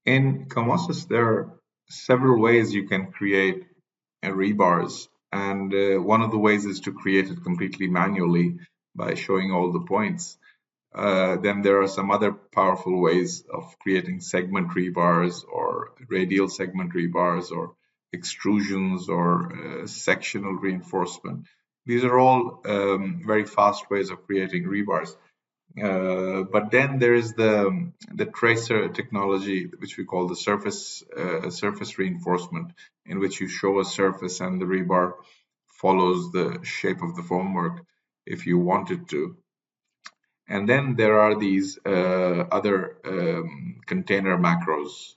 In COMOSYS, there are several ways you can create rebars, and one of the ways is to create it completely manually by showing all the points. Then there are some other powerful ways of creating segment rebars or radial segment rebars or extrusions or sectional reinforcement. These are all very fast ways of creating rebars. But then there is the tracer technology, which we call the surface reinforcement, in which you show a surface and the rebar follows the shape of the formwork if you want it to. And then there are these other container macros,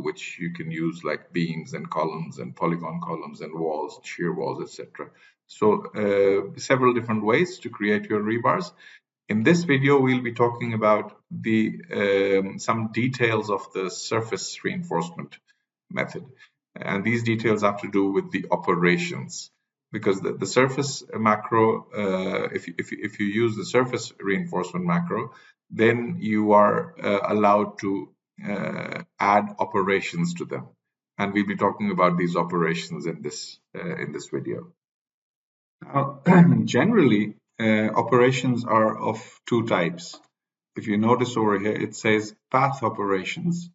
which you can use like beams and columns and polygon columns and walls, shear walls, etc. So several different ways to create your rebars. In this video, we'll be talking about some details of the surface reinforcement method. And these details have to do with the operations, because the surface macro, if you use the surface reinforcement macro, then you are allowed to add operations to them. And we'll be talking about these operations in this video. Now, generally, operations are of two types. If you notice over here, it says path operations,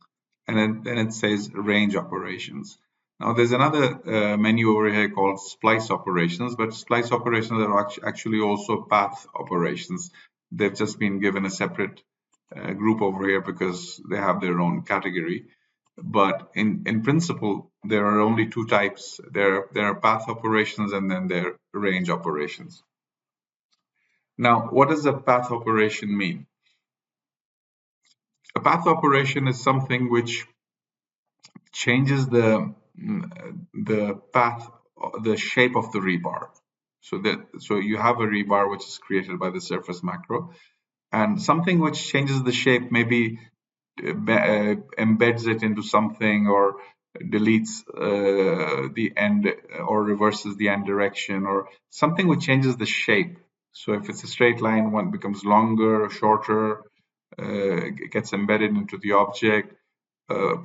and then it says range operations. Now, there's another menu over here called splice operations, but splice operations are actually also path operations. They've just been given a separate group over here because they have their own category. But in principle, there are only two types. There are path operations and then there are range operations. Now, what does a path operation mean? A path operation is something which changes the path, the shape of the rebar. So you have a rebar which is created by the surface macro, and something which changes the shape, maybe embeds it into something or deletes the end or reverses the end direction, or something which changes the shape. So if it's a straight line, one becomes longer, shorter, gets embedded into the object,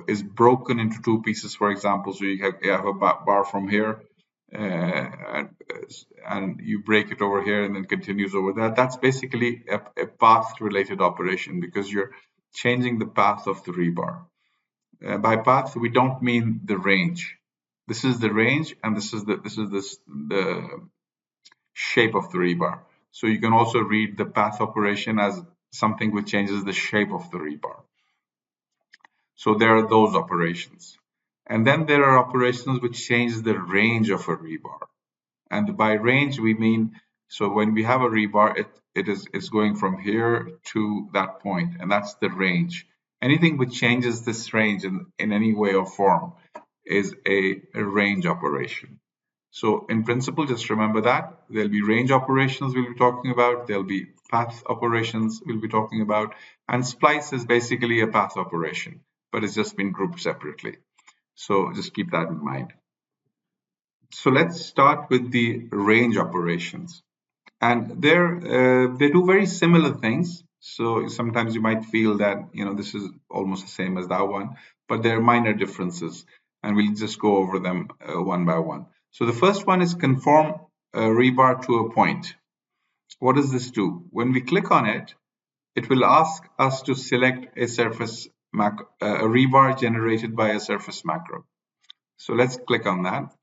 is broken into two pieces, for example. So you have a bar from here, and you break it over here and then continues over that. That's basically a path related operation, because you're changing the path of the rebar. By path, we don't mean the range. This is the range, and this is the shape of the rebar. So you can also read the path operation as something which changes the shape of the rebar. So there are those operations. And then there are operations which change the range of a rebar. And by range, we mean, so when we have a rebar, it's going from here to that point, and that's the range. Anything which changes this range in any way or form is a range operation. So in principle, just remember that there'll be range operations we'll be talking about, there'll be path operations we'll be talking about, and splice is basically a path operation, but it's just been grouped separately. So just keep that in mind. So let's start with the range operations. And they do very similar things. So sometimes you might feel that, this is almost the same as that one, but there are minor differences, and we'll just go over them one by one. So the first one is conform a rebar to a point. What does this do? When we click on it, it will ask us to select a surface macro, a rebar generated by a surface macro. So let's click on that.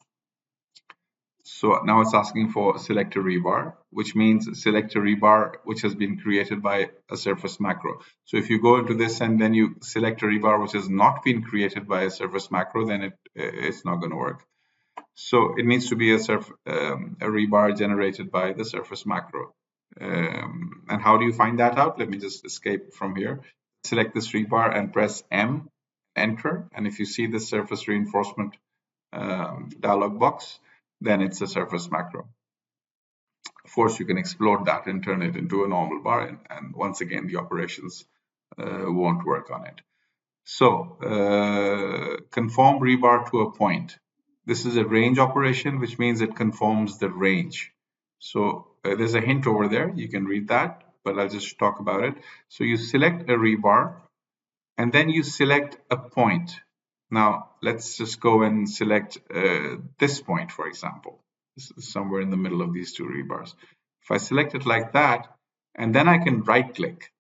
So now it's asking for select a rebar, which means select a rebar which has been created by a surface macro. So if you go into this and then you select a rebar which has not been created by a surface macro, then it's not going to work. So it needs to be a rebar generated by the surface macro. And how do you find that out? Let me just escape from here. Select this rebar and press M, enter. And if you see the surface reinforcement dialog box, then it's a surface macro. Of course, you can explode that and turn it into a normal bar, and once again, the operations won't work on it. So, conform rebar to a point. This is a range operation, which means it conforms the range. So, there's a hint over there. You can read that, but I'll just talk about it. So, you select a rebar, and then you select a point. Now let's just go and select this point, for example. This is somewhere in the middle of these two rebars. If I select it like that, and then I can right click.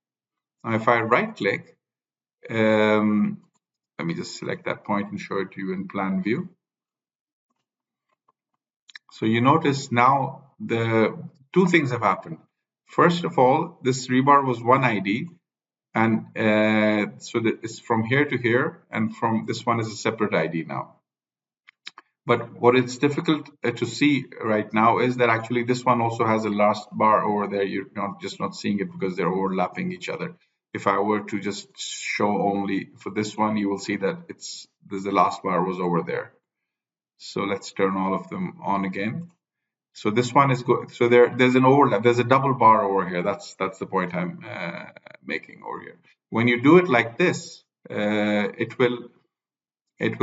Now if I right click, let me just select that point and show it to you in plan view. So you notice now the two things have happened. First of all, this rebar was one ID, and so that it's from here to here, and from this one is a separate ID now. But what is difficult to see right now is that actually this one also has a last bar over there. You're not seeing it because they're overlapping each other. If I were to just show only for this one, you will see that there's the last bar was over there. So let's turn all of them on again. So this one is good. So there's an overlap. There's a double bar over here. That's the point I'm making over here. When you do it like this, it will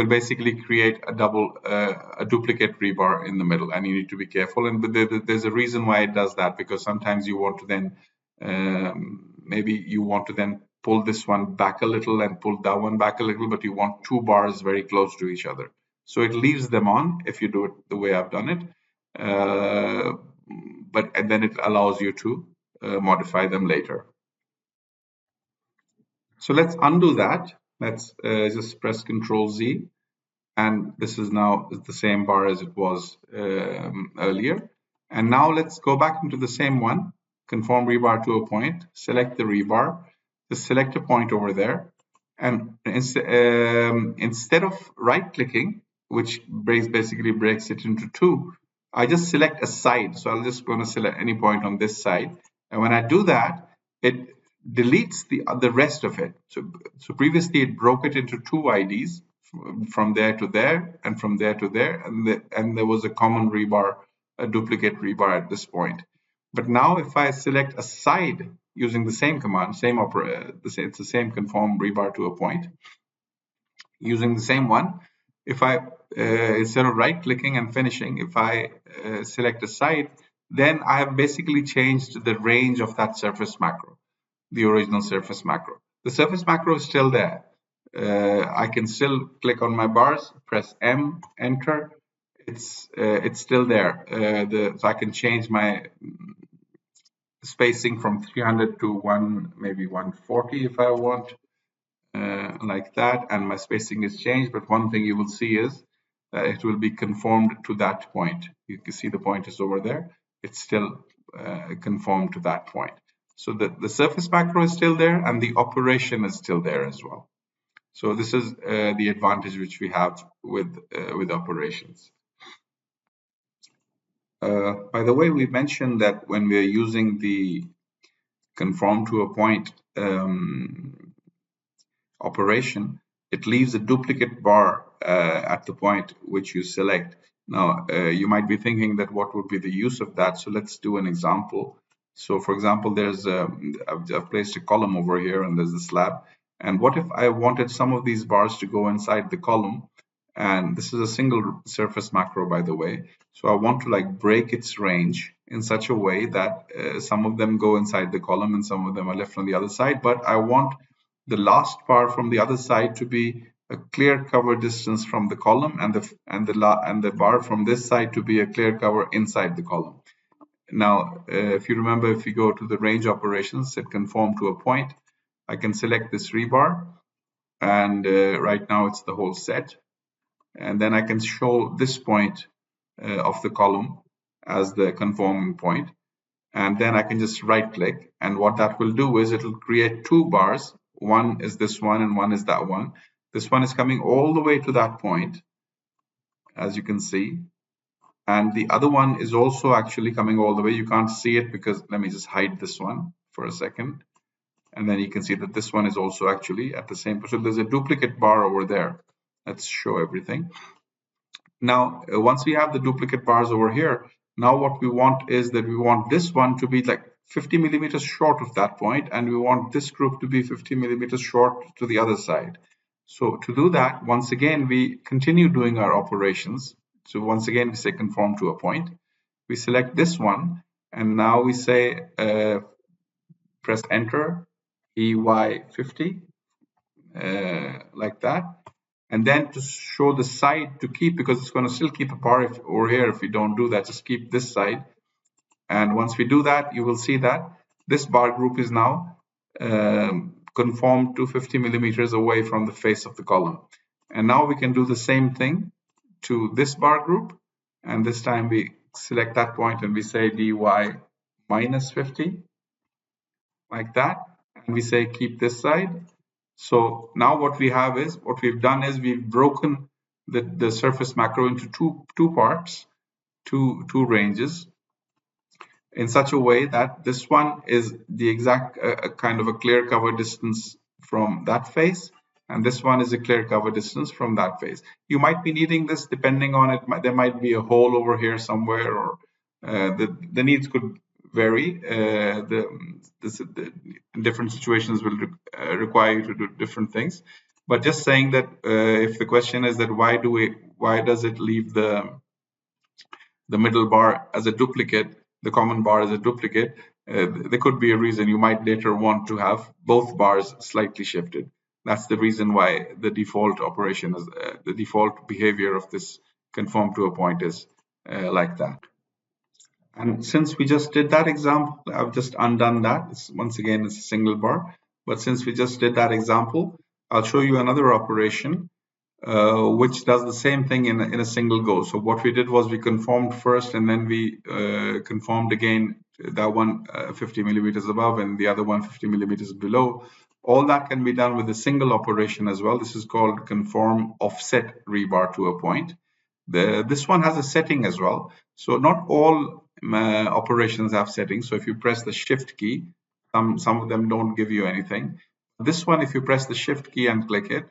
basically create a duplicate rebar in the middle, and you need to be careful. And there's a reason why it does that, because sometimes you want to then maybe you want to then pull this one back a little and pull that one back a little, but you want two bars very close to each other. So it leaves them on if you do it the way I've done it, and then it allows you to modify them later. So let's undo that. Let's just press Control Z, and this is now the same bar as it was earlier. And now let's go back into the same one, conform rebar to a point, select the rebar, just select a point over there, and instead of right clicking, which basically breaks it into two, I just select a side. So I'm just going to select any point on this side, and when I do that, it deletes the rest of it. So previously it broke it into two IDs, from there to there and from there to there, and there was a common rebar, a duplicate rebar at this point. But now if I select a side using the same command, it's the same conform rebar to a point, using the same one, if I instead of right clicking and finishing, if I select a side, then I have basically changed the range of that surface macro, the original surface macro. The surface macro is still there. I can still click on my bars, press M, enter. It's still there. So I can change my spacing from 300 to maybe 140 if I want, like that. And my spacing is changed. But one thing you will see is that it will be conformed to that point. You can see the point is over there. It's still conformed to that point. So the surface macro is still there, and the operation is still there as well. So this is the advantage which we have with operations. By the way, we mentioned that when we are using the conform to a point operation, it leaves a duplicate bar at the point which you select. Now, you might be thinking that what would be the use of that? So let's do an example. So for example, I've placed a column over here, and there's a slab. And what if I wanted some of these bars to go inside the column? And this is a single surface macro, by the way. So I want to break its range in such a way that some of them go inside the column and some of them are left on the other side. But I want the last bar from the other side to be a clear cover distance from the column, and the bar from this side to be a clear cover inside the column. Now, if you remember, if you go to the range operations, set conform to a point, I can select this rebar, and right now it's the whole set. And then I can show this point of the column as the conforming point. And then I can just right click. And what that will do is it'll create two bars. One is this one and one is that one. This one is coming all the way to that point, as you can see. And the other one is also actually coming all the way. You can't see it because, let me just hide this one for a second. And then you can see that this one is also actually at the same. So there's a duplicate bar over there. Let's show everything. Now, once we have the duplicate bars over here, now what we want is that we want this one to be 50 millimeters short of that point, and we want this group to be 50 millimeters short to the other side. So to do that, once again, we continue doing our operations. So once again, we say conform to a point. We select this one, and now we say press enter, EY50. like that. And then to show the side to keep, because it's going to still keep a bar over here if we don't do that, just keep this side. And once we do that, you will see that this bar group is now conformed to 50 millimeters away from the face of the column. And now we can do the same thing to this bar group. And this time we select that point and we say dy minus 50, like that. And we say keep this side. So now what we have is, what we've done is we've broken the surface macro into two parts, two ranges, in such a way that this one is the exact kind of a clear cover distance from that face, and this one is a clear cover distance from that face. You might be needing this depending on it. There might be a hole over here somewhere, or the needs could vary. The different situations will require you to do different things. But just saying that if the question is that why does it leave the middle bar as a duplicate, the common bar as a duplicate, there could be a reason. You might later want to have both bars slightly shifted. That's the reason why the default operation is the default behavior of this conform to a point is like that. And since we just did that example, I've just undone that. Once again, it's a single bar. But since we just did that example, I'll show you another operation which does the same thing in a single go. So what we did was we conformed first, and then we conformed again, that one 50 millimeters above and the other one 50 millimeters below. All that can be done with a single operation as well. This is called conform offset rebar to a point. This one has a setting as well. So not all operations have settings. So if you press the shift key, some of them don't give you anything. This one, if you press the shift key and click it,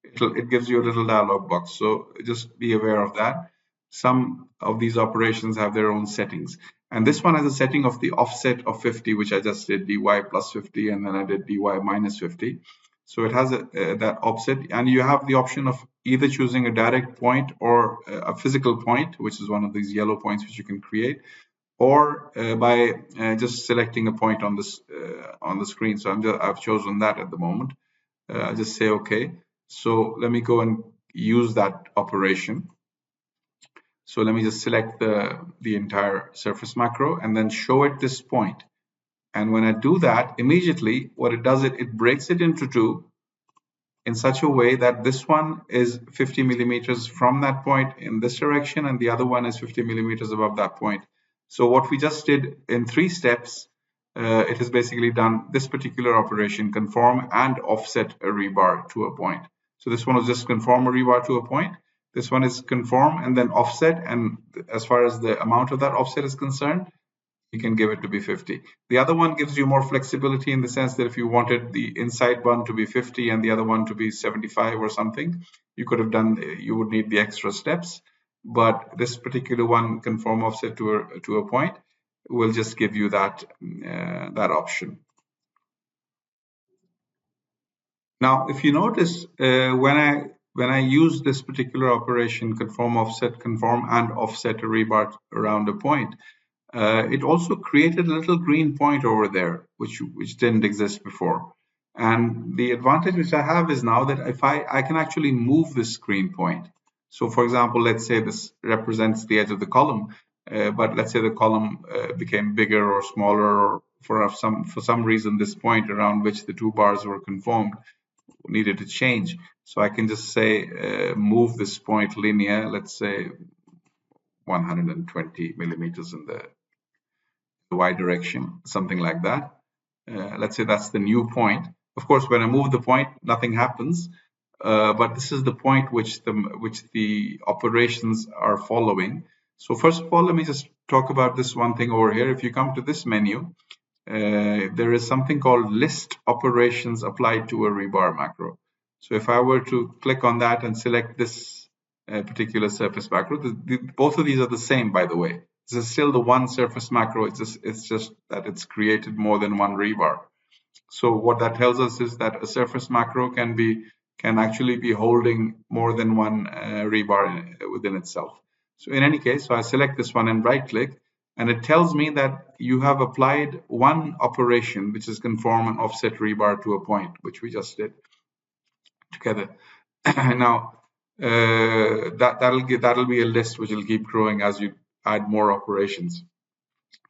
it gives you a little dialog box. So just be aware of that. Some of these operations have their own settings. And this one has a setting of the offset of 50, which I just did dy plus 50, and then I did dy minus 50. So it has that offset, and you have the option of either choosing a direct point or a physical point, which is one of these yellow points which you can create, or by just selecting a point on this on the screen. So I've chosen that at the moment. I'll just say OK. So let me go and use that operation. So let me just select the entire surface macro and then show it this point. And when I do that, immediately what it does, it breaks it into two in such a way that this one is 50 millimeters from that point in this direction, and the other one is 50 millimeters above that point. So what we just did in 3 steps, it has basically done this particular operation, conform and offset a rebar to a point. So this one was just conform a rebar to a point. This one is conform and then offset. And as far as the amount of that offset is concerned, you can give it to be 50. The other one gives you more flexibility in the sense that if you wanted the inside one to be 50 and the other one to be 75 or something, you could have done, you would need the extra steps. But this particular one, conform offset to a point, will just give you that that option. Now, if you notice, when I use this particular operation, conform and offset a rebar around a point, it also created a little green point over there, which didn't exist before. And the advantage which I have is now that if I can actually move this green point. So for example, let's say this represents the edge of the column, but let's say the column became bigger or smaller, or for some reason this point around which the 2 bars were conformed needed to change. So I can just say move this point linear, let's say 120 millimeters in the y direction, something like that. Let's say that's the new point. Of course, when I move the point, nothing happens. But this is the point which the operations are following. So first of all, let me just talk about this one thing over here. If you come to this menu, there is something called list operations applied to a rebar macro. So if I were to click on that and select this particular surface macro, both of these are the same, by the way. This is still the one surface macro. It's just that it's created more than one rebar. So what that tells us is that a surface macro can actually be holding more than one rebar within itself. So in any case, so I select this one and right click, and it tells me that you have applied one operation, which is conform and offset rebar to a point, which we just did. together. Now, that'll be a list which will keep growing as you add more operations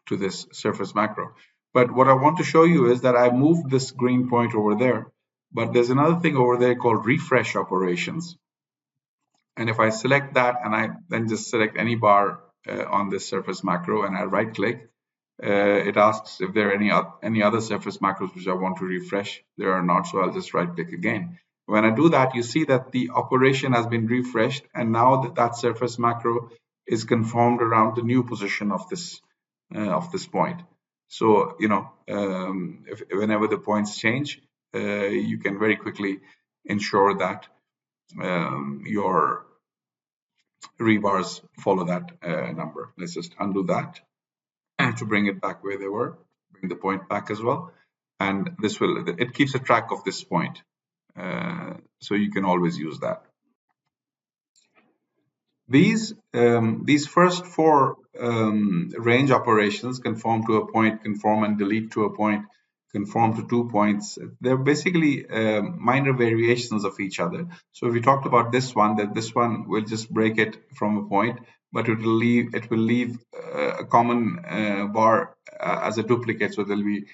to this surface macro. But what I want to show you is that I moved this green point over there, but there's another thing over there called refresh operations. And if I select that and I then just select any bar on this surface macro and I right click, it asks if there are any other surface macros which I want to refresh. There are not, so I'll just right click again. When I do that, you see that the operation has been refreshed, and now that surface macro is conformed around the new position of this point. So whenever the points change, you can very quickly ensure that your rebars follow that number. Let's just undo that to bring it back where they were, bring the point back as well. And it keeps a track of this point. So you can always use that. These first four range operations, conform to a point, conform and delete to a point, conform to 2 points, they're basically minor variations of each other. So if we talked about this one, that this one will just break it from a point, but it will leave a common bar as a duplicate, so there'll be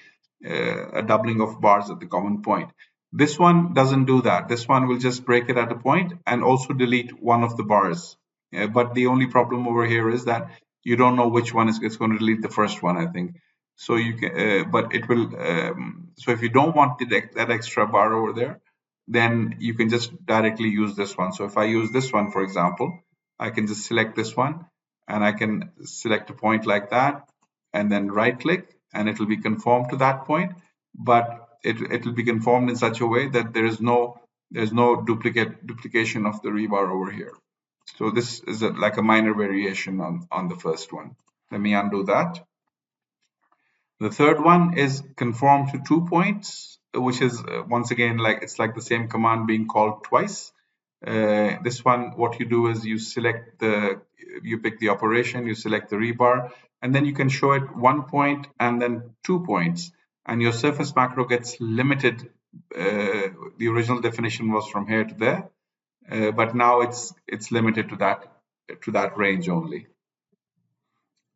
a doubling of bars at the common point. This one doesn't do that. This one will just break it at a point and also delete one of the bars. But the only problem over here is that you don't know which one it's going to delete the first one, I think. So you can, but it will. So if you don't want that extra bar over there, then you can just directly use this one. So if I use this one, for example, I can just select this one, and I can select a point like that, and then right click, and it will be conformed to that point. But it will be conformed in such a way that there's no duplication of the rebar over here. So this is like a minor variation on the first one. Let me undo that. The third one is conform to 2 points, which is once again it's like the same command being called twice. This one, what you do is you pick the operation, you select the rebar, and then you can show it 1 point and then 2 points, and your surface macro gets limited. The original definition was from here to there, but now it's limited to that range only.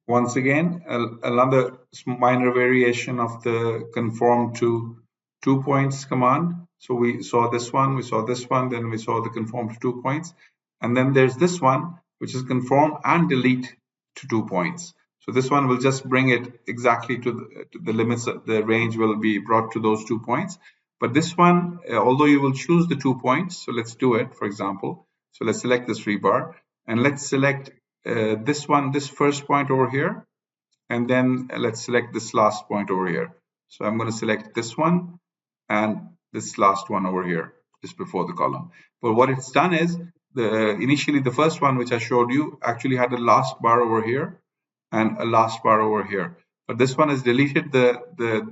Once again, another minor variation of the conform to 2 points command. So we saw this one, then we saw the conform to 2 points. And then there's this one, which is conform and delete to 2 points. So this one will just bring it exactly to the limits. The range will be brought to those 2 points. But this one, although you will choose the 2 points, so let's do it, for example. So let's select this rebar, and let's select this first point over here, and then let's select this last point over here. So I'm going to select this one and this last one over here, just before the column. But what it's done is, initially the first one which I showed you actually had a last bar over here and a last bar over here. But this one has deleted the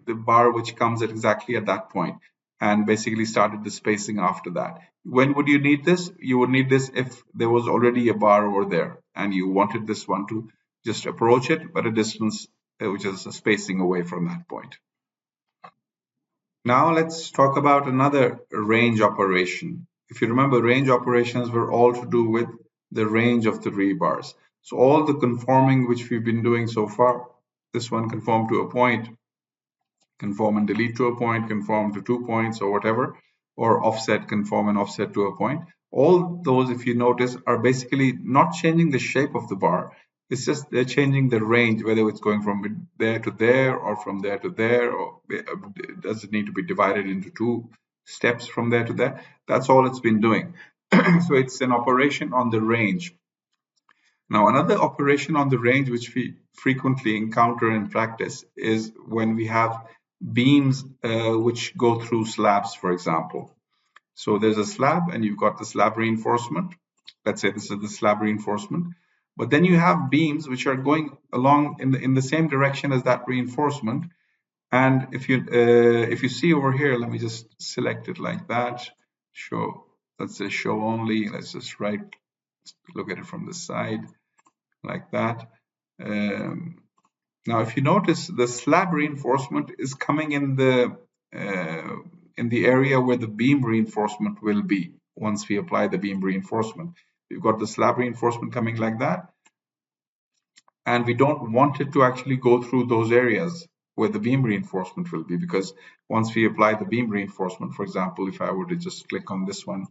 bar which comes exactly at that point, and basically started the spacing after that. When would you need this? You would need this if there was already a bar over there and you wanted this one to just approach it, but a distance which is a spacing away from that point. Now let's talk about another range operation. If you remember, range operations were all to do with the range of the rebars. So all the conforming which we've been doing so far, this one conform to a point, conform and delete to a point, conform to 2 points or whatever, or offset, conform and offset to a point. All those, if you notice, are basically not changing the shape of the bar. It's just they're changing the range, whether it's going from there to there or from there to there, or does it need to be divided into 2 steps from there to there. That's all it's been doing. So it's an operation on the range. Now, another operation on the range which we frequently encounter in practice is when we have beams which go through slabs, for example. So there's a slab and you've got the slab reinforcement. Let's say this is the slab reinforcement. But then you have beams which are going along in the same direction as that reinforcement. And if you see over here, let me just select it like that. Show, let's say show only. Let's just look at it from the side like that. Now, if you notice, the slab reinforcement is coming in the in the area where the beam reinforcement will be once we apply the beam reinforcement. We've got the slab reinforcement coming like that, and we don't want it to actually go through those areas where the beam reinforcement will be, because once we apply the beam reinforcement, for example, if I were to just click on this one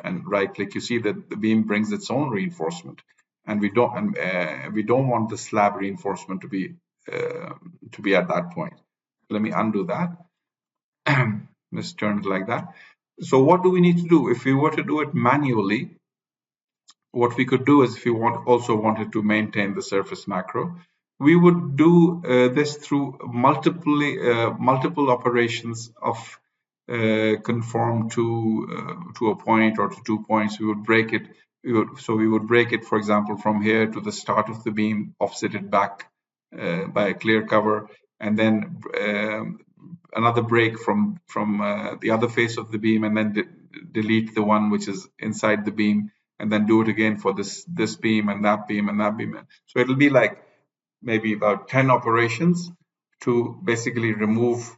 and right click, you see that the beam brings its own reinforcement, and we don't want the slab reinforcement to be at that point. Let me undo that. Let's turn it like that. So what do we need to do? If we were to do it manually, what we could do is, if we also wanted to maintain the surface macro, we would do this through multiple operations of conform to a point or to 2 points. We would break it. We would break it, for example, from here to the start of the beam, offset it back by a clear cover, and then another break from the other face of the beam, and then delete the one which is inside the beam, and then do it again for this beam and that beam and that beam. So it'll be like maybe about 10 operations to basically remove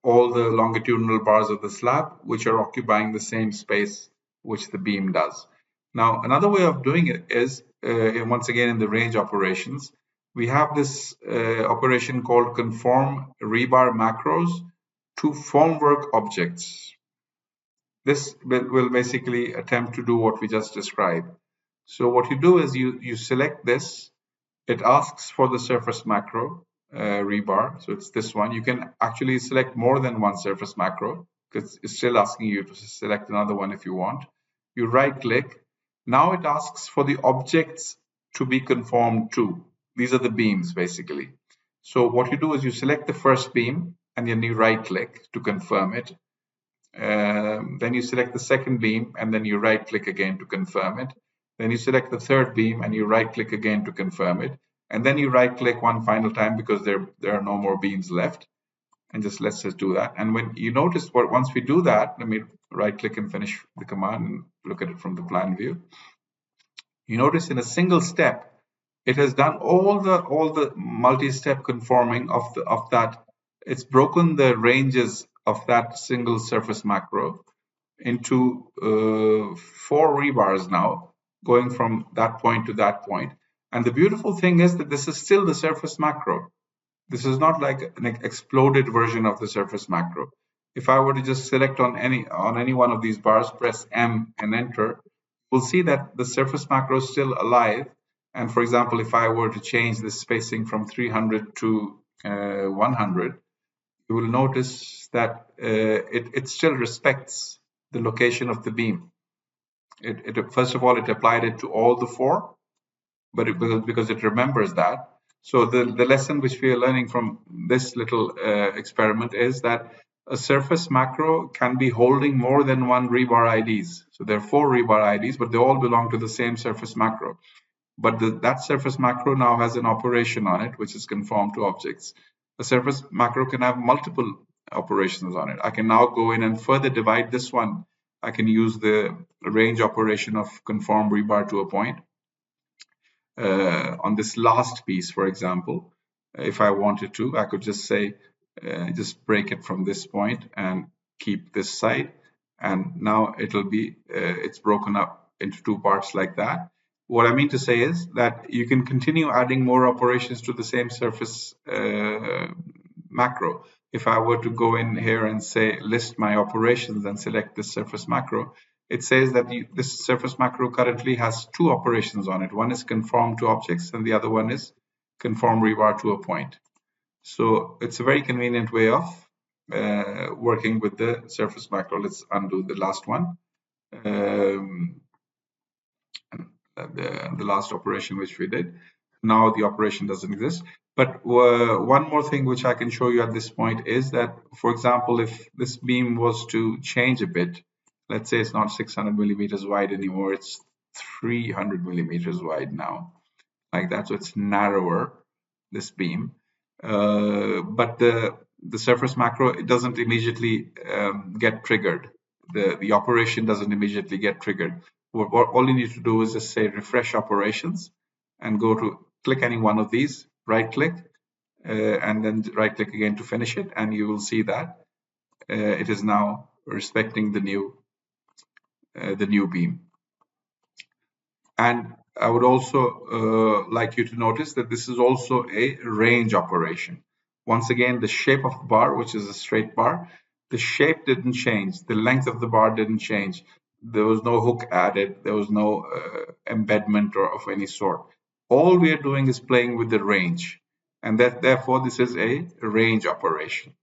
all the longitudinal bars of the slab, which are occupying the same space which the beam does. Now, another way of doing it is, once again, in the range operations, we have this operation called conform rebar macros to formwork objects. This will basically attempt to do what we just described. So what you do is you select this. It asks for the surface macro rebar. So it's this one. You can actually select more than one surface macro, because it's still asking you to select another one if you want. You right click. Now it asks for the objects to be conformed to. These are the beams basically. So what you do is you select the first beam and then you right click to confirm it. Then you select the second beam and then you right click again to confirm it. Then you select the third beam and you right click again to confirm it. And then you right click one final time, because there are no more beams left. And let's just do that. And when you notice once we do that, let me right click and finish the command and look at it from the plan view. You notice in a single step, it has done all the multi-step conforming of that. It's broken the ranges of that single surface macro into 4 rebars now, going from that point to that point. And the beautiful thing is that this is still the surface macro. This is not like an exploded version of the surface macro. If I were to just select on any one of these bars, press M and enter, we'll see that the surface macro is still alive. And for example, if I were to change the spacing from 300 to 100, you will notice that it still respects the location of the beam. First of all, it applied it to all the 4, but because it remembers that. So the lesson which we are learning from this little experiment is that a surface macro can be holding more than one rebar IDs. So there are 4 rebar IDs, but they all belong to the same surface macro. But that surface macro now has an operation on it, which is conformed to objects. A surface macro can have multiple operations on it. I can now go in and further divide this one. I can use the range operation of conform rebar to a point. On this last piece, for example, if I wanted to, I could just say, just break it from this point and keep this side. And now it'll be, it's broken up into 2 parts like that. What I mean to say is that you can continue adding more operations to the same surface macro. If I were to go in here and say list my operations and select this surface macro, it says that this surface macro currently has 2 operations on it. One is conform to objects and the other one is conform rebar to a point. So it's a very convenient way of working with the surface macro. Let's undo the last one. The last operation which we did. Now the operation doesn't exist. But one more thing which I can show you at this point is that, for example, if this beam was to change a bit, let's say it's not 600 millimeters wide anymore, it's 300 millimeters wide now, like that. So it's narrower, this beam. But the surface macro, it doesn't immediately get triggered. The operation doesn't immediately get triggered. All you need to do is just say refresh operations and go to click any one of these, right click, and then right click again to finish it, and you will see that it is now respecting the new beam. And I would also like you to notice that this is also a range operation. Once again, the shape of the bar, which is a straight bar, the shape didn't change. The length of the bar didn't change. There was no hook added. There was no embedment or of any sort. All we are doing is playing with the range. And that therefore, this is a range operation.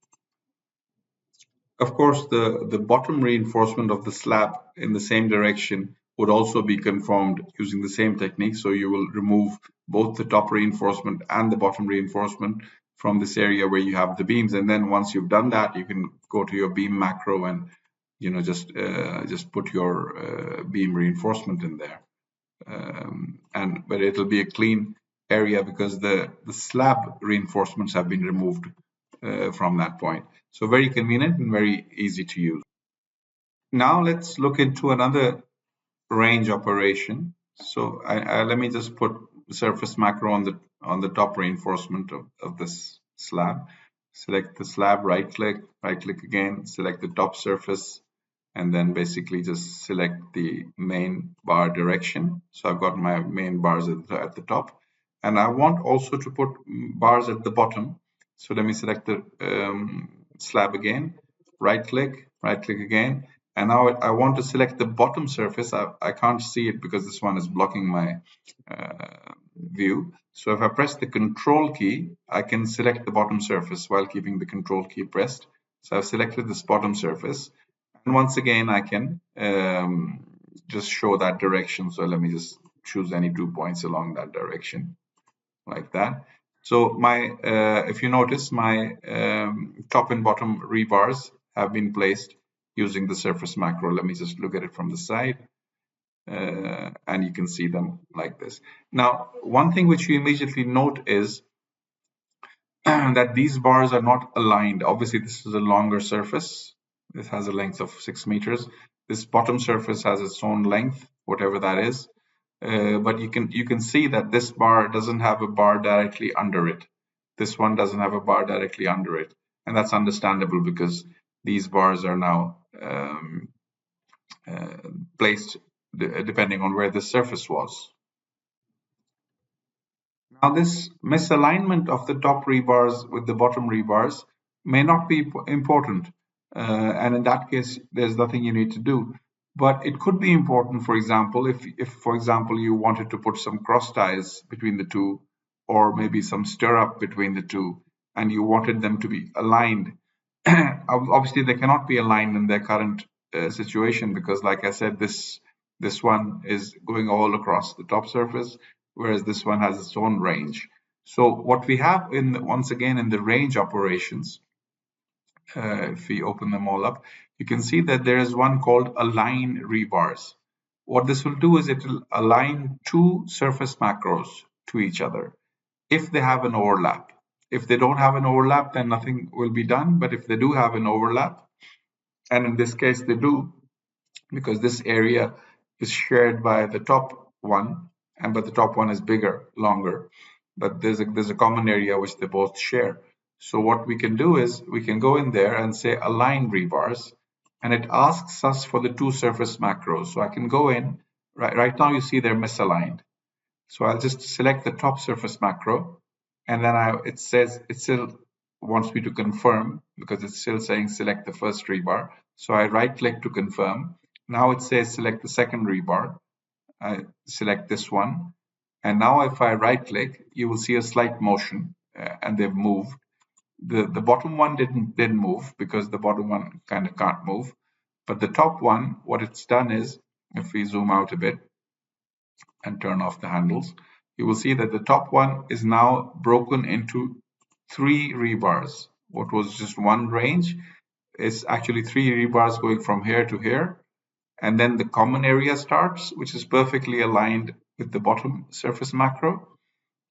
Of course, the bottom reinforcement of the slab in the same direction would also be confirmed using the same technique. So you will remove both the top reinforcement and the bottom reinforcement from this area where you have the beams. And then once you've done that, you can go to your beam macro and just put your beam reinforcement in there. But it'll be a clean area because the slab reinforcements have been removed from that point. So very convenient and very easy to use. Now let's look into another range operation. So let me just put the surface macro on the top reinforcement of this slab. Select the slab, right click again, select the top surface, and then basically just select the main bar direction. So I've got my main bars at the top, and I want also to put bars at the bottom. So let me select the slab again, right click again, and now I want to select the bottom surface. I can't see it because this one is blocking my view. So if I press the control key, I can select the bottom surface while keeping the control key pressed. So I've selected this bottom surface. And once again, I can just show that direction. So let me just choose any 2 points along that direction, like that. So if you notice, my top and bottom rebars have been placed using the surface macro. Let me just look at it from the side. And you can see them like this. Now, one thing which you immediately note is that these bars are not aligned. Obviously, this is a longer surface. This has a length of 6 meters. This bottom surface has its own length, whatever that is. But you can see that this bar doesn't have a bar directly under it. This one doesn't have a bar directly under it, and that's understandable because these bars are now placed depending on where the surface was. Now, this misalignment of the top rebars with the bottom rebars may not be important, and in that case, there's nothing you need to do. But it could be important, for example, if for example, you wanted to put some cross ties between the two, or maybe some stirrup between the two, and you wanted them to be aligned. Obviously, they cannot be aligned in their current situation because, like I said, this one is going all across the top surface, whereas this one has its own range. So what we have once again in the range operations, if we open them all up, you can see that there is one called align rebars. What this will do is it will align two surface macros to each other if they have an overlap. If they don't have an overlap, then nothing will be done. But if they do have an overlap, and in this case they do, because this area is shared by the top one, but the top one is bigger, longer, but there's a common area which they both share. So what we can do is we can go in there and say align rebars, and it asks us for the two surface macros. So I can go in, right now you see they're misaligned. So I'll just select the top surface macro, and then it says it still wants me to confirm because it's still saying select the first rebar. So I right click to confirm. Now it says select the second rebar. I select this one. And now if I right click, you will see a slight motion and they've moved. The bottom one didn't move because the bottom one kind of can't move. But the top one, what it's done is, if we zoom out a bit and turn off the handles, you will see that the top one is now broken into 3 rebars. What was just one range is actually 3 rebars going from here to here. And then the common area starts, which is perfectly aligned with the bottom surface macro.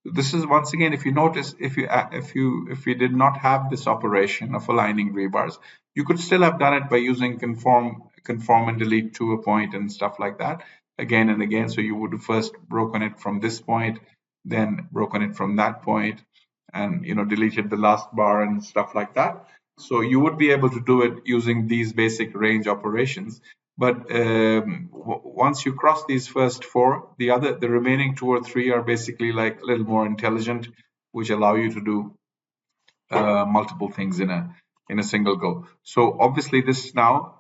This is, once again, if you notice, if you did not have this operation of aligning rebars, you could still have done it by using conform and delete to a point and stuff like that again and again. So you would have first broken it from this point, then broken it from that point, and deleted the last bar and stuff like that. So you would be able to do it using these basic range operations. But once you cross these first four, the remaining two or three are basically like a little more intelligent, which allow you to do multiple things in a single go. So obviously this now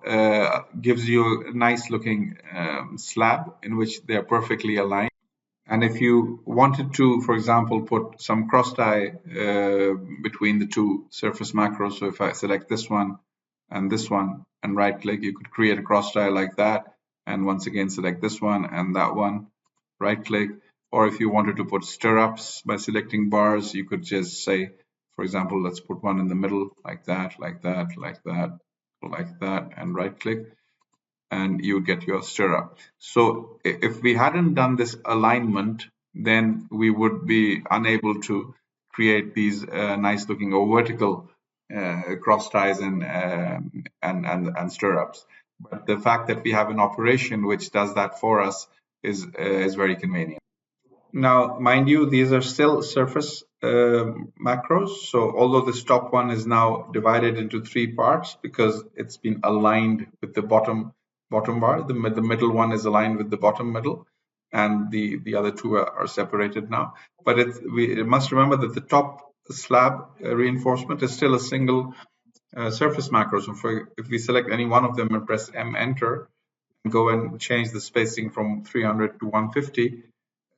gives you a nice looking slab in which they're perfectly aligned. And if you wanted to, for example, put some cross tie between the two surface macros, so if I select this one and right click, you could create a cross tie like that. And once again, select this one and that one, right click. Or if you wanted to put stirrups by selecting bars, you could just say, for example, let's put one in the middle like that, like that, like that, like that, and right click, and you get your stirrup. So if we hadn't done this alignment, then we would be unable to create these nice looking or vertical cross ties and stirrups. But the fact that we have an operation which does that for us is very convenient. Now, mind you, these are still surface macros. So although this top one is now divided into three parts because it's been aligned with the bottom bar, the middle one is aligned with the bottom middle, and the other two are separated now. But we must remember that the top slab reinforcement is still a single surface macro. So if we select any one of them and press M enter, and go and change the spacing from 300 to 150,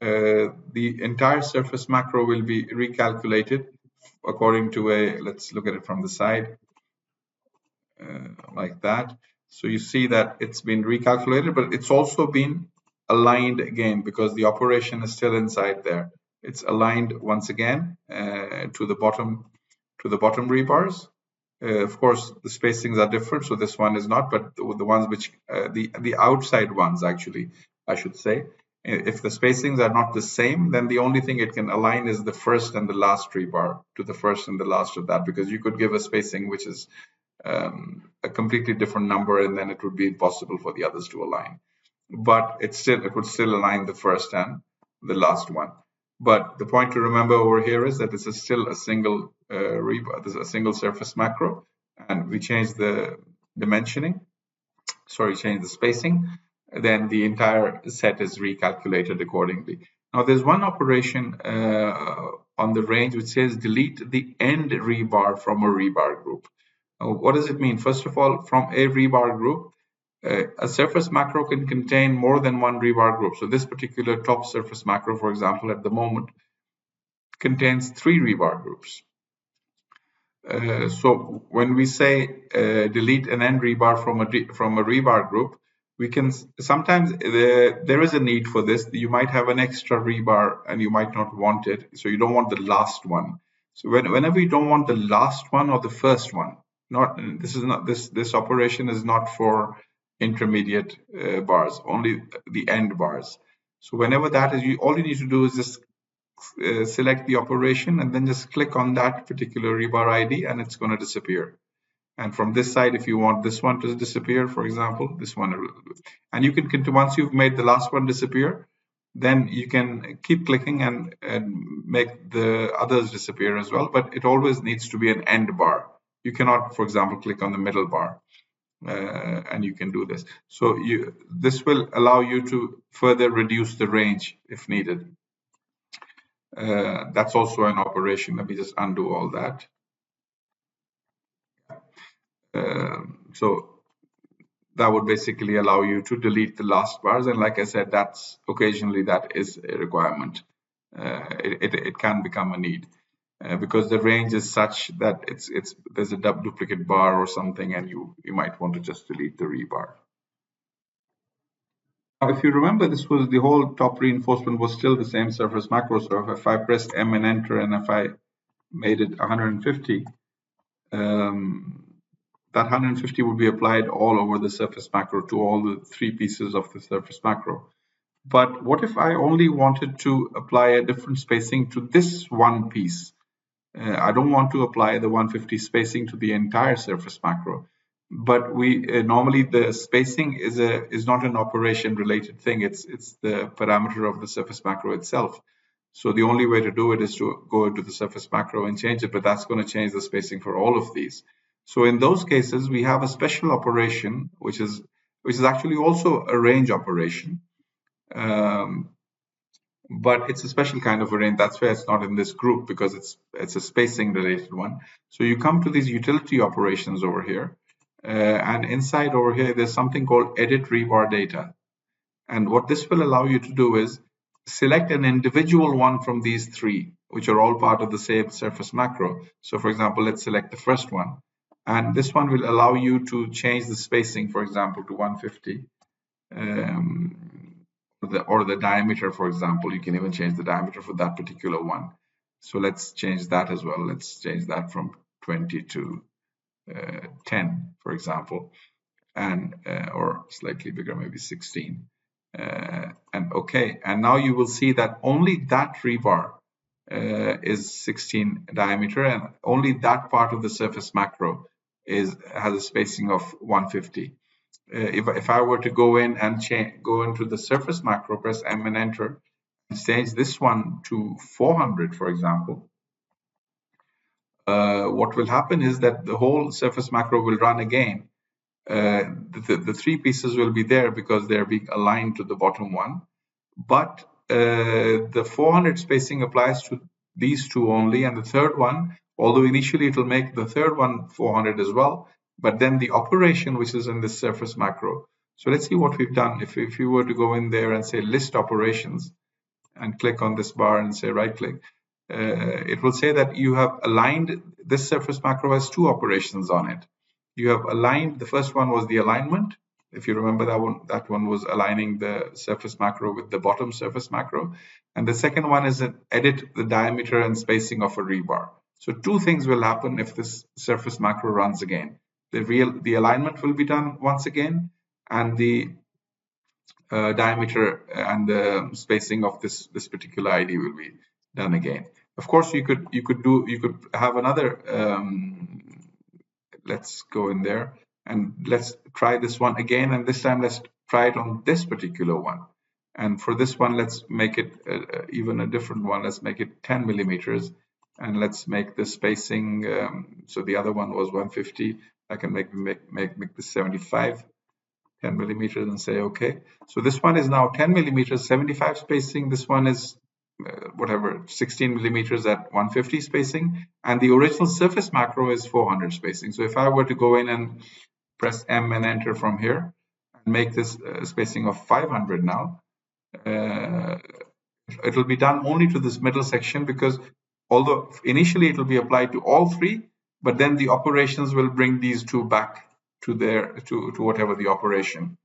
the entire surface macro will be recalculated according to let's look at it from the side, like that. So you see that it's been recalculated, but it's also been aligned again because the operation is still inside there. It's aligned once again to the bottom rebars. Of course, the spacings are different, so this one is not, but the ones which the outside ones, actually, I should say, if the spacings are not the same, then the only thing it can align is the first and the last rebar to the first and the last of that, because you could give a spacing which is a completely different number, and then it would be impossible for the others to align. But it would still align the first and the last one. But the point to remember over here is that this is still a single rebar. This is a single surface macro, and we change the dimensioning. Sorry, change the spacing. Then the entire set is recalculated accordingly. Now, there's one operation on the range which says delete the end rebar from a rebar group. What does it mean? First of all, from a rebar group, a surface macro can contain more than one rebar group. So this particular top surface macro, for example, at the moment, contains 3 rebar groups. So when we say delete an end rebar from a rebar group, we can sometimes there is a need for this. You might have an extra rebar and you might not want it, so you don't want the last one. So whenever you don't want the last one or the first one, this operation is not for intermediate bars, only the end bars. So whenever that is, all you need to do is just select the operation and then just click on that particular rebar ID and it's going to disappear. And from this side, if you want this one to disappear, for example, this one, and you can once you've made the last one disappear, then you can keep clicking and make the others disappear as well. But it always needs to be an end bar. You cannot, for example, click on the middle bar. And you can do this. So this will allow you to further reduce the range if needed. That's also an operation. Let me just undo all that. So that would basically allow you to delete the last bars. And like I said, that's occasionally that is a requirement. It can become a need because the range is such that there's a duplicate bar or something, and you might want to just delete the rebar. Now, if you remember, this was the whole top reinforcement was still the same surface macro. So if I pressed M and enter, and if I made it 150, that 150 would be applied all over the surface macro to all the 3 pieces of the surface macro. But what if I only wanted to apply a different spacing to this one piece? I don't want to apply the 150 spacing to the entire surface macro. But we normally the spacing is not an operation related thing. It's the parameter of the surface macro itself. So the only way to do it is to go into the surface macro and change it, but that's going to change the spacing for all of these. So in those cases, we have a special operation, which is actually also a range operation. But it's a special kind of a range. That's why it's not in this group, because it's a spacing related one. So you come to these utility operations over here, and inside over here, there's something called edit rebar data. And what this will allow you to do is select an individual one from these three, which are all part of the same surface macro. So for example, let's select the first one. And this one will allow you to change the spacing, for example, to 150. Or the diameter, for example. You can even change the diameter for that particular one. So let's change that as well. Let's change that from 20 to 10, for example, and or slightly bigger, maybe 16. And okay, and now you will see that only that rebar is 16 diameter, and only that part of the surface macro has a spacing of 150. If I were to go in and go into the surface macro, press M and enter, and change this one to 400, for example, what will happen is that the whole surface macro will run again. The three pieces will be there because they're being aligned to the bottom one, but the 400 spacing applies to these two only, and the third one, although initially it will make the third one 400 as well, but then the operation which is in the surface macro. So let's see what we've done. If you were to go in there and say list operations and click on this bar and say right click, it will say that you have aligned this surface macro has two operations on it. You have aligned, the first one was the alignment. If you remember that one was aligning the surface macro with the bottom surface macro. And the second one is edit the diameter and spacing of a rebar. So two things will happen if this surface macro runs again. The alignment will be done once again, and the diameter and the spacing of this particular ID will be done again. Of course, you could have another. Let's go in there and let's try this one again, and this time let's try it on this particular one. And for this one, let's make it even a different one. Let's make it 10 millimeters, and let's make the spacing. So the other one was 150. I can make this 75, 10 millimeters, and say okay. So this one is now 10 millimeters, 75 spacing. This one is whatever, 16 millimeters at 150 spacing, and the original surface macro is 400 spacing. So if I were to go in and press M and enter from here and make this spacing of 500 now, it will be done only to this middle section, because although initially it will be applied to all three, but then the operations will bring these two back to whatever the operation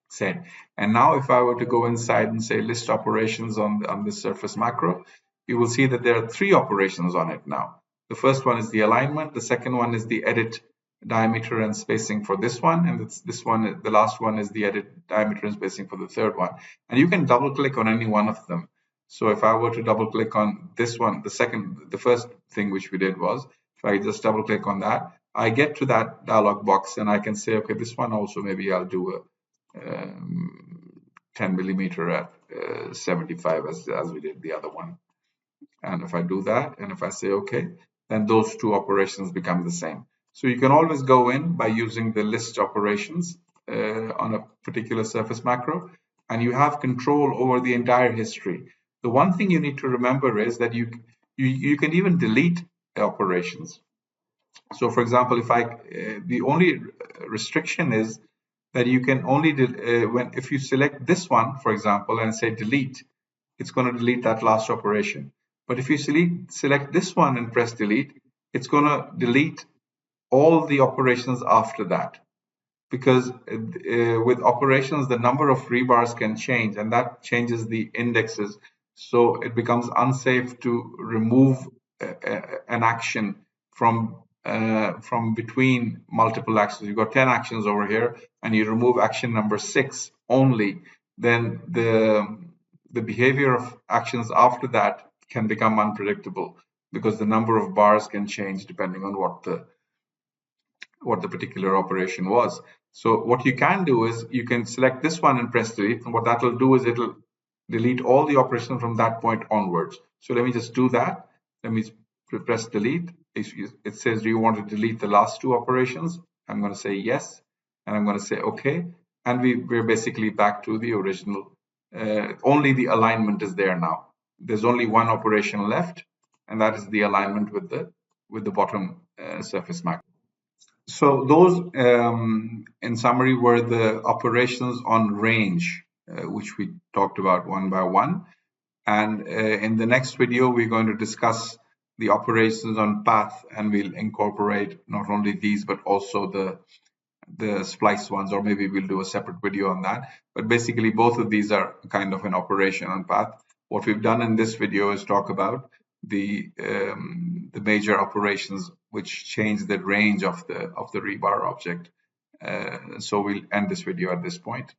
said. And now if I were to go inside and say list operations on this surface macro, you will see that there are three operations on it now. The first one is the alignment, the second one is the edit diameter and spacing for this one, and this one, the last one, is the edit diameter and spacing for the third one. And you can double click on any one of them. So if I were to double click on this one, the first thing which we did was, if I just double click on that, I get to that dialog box and I can say, okay, this one also, maybe I'll do a 10 millimeter at 75 as we did the other one. And if I do that, and if I say okay, then those two operations become the same. So you can always go in by using the list operations on a particular surface macro, and you have control over the entire history. The one thing you need to remember is that you can even delete operations. So for example, the only restriction is that you can only if you select this one, for example, and say delete, it's going to delete that last operation. But if you select this one and press delete, it's going to delete all the operations after that, because with operations the number of rebars can change, and that changes the indexes, so it becomes unsafe to remove an action from between multiple actions. You've got 10 actions over here and you remove action number 6 only, then the behavior of actions after that can become unpredictable, because the number of bars can change depending on what the particular operation was. So what you can do is you can select this one and press delete, and what that will do is it'll delete all the operations from that point onwards. So let me just do that. Let me press delete. It says, do you want to delete the last two operations? I'm going to say yes, and I'm going to say okay. And we're basically back to the original. Only the alignment is there now. There's only one operation left, and that is the alignment with the bottom surface macro. So those, in summary, were the operations on range, which we talked about one by one. And in the next video, we're going to discuss the operations on path, and we'll incorporate not only these, but also the splice ones, or maybe we'll do a separate video on that. But basically, both of these are kind of an operation on path. What we've done in this video is talk about the major operations which change the range of the rebar object. So we'll end this video at this point.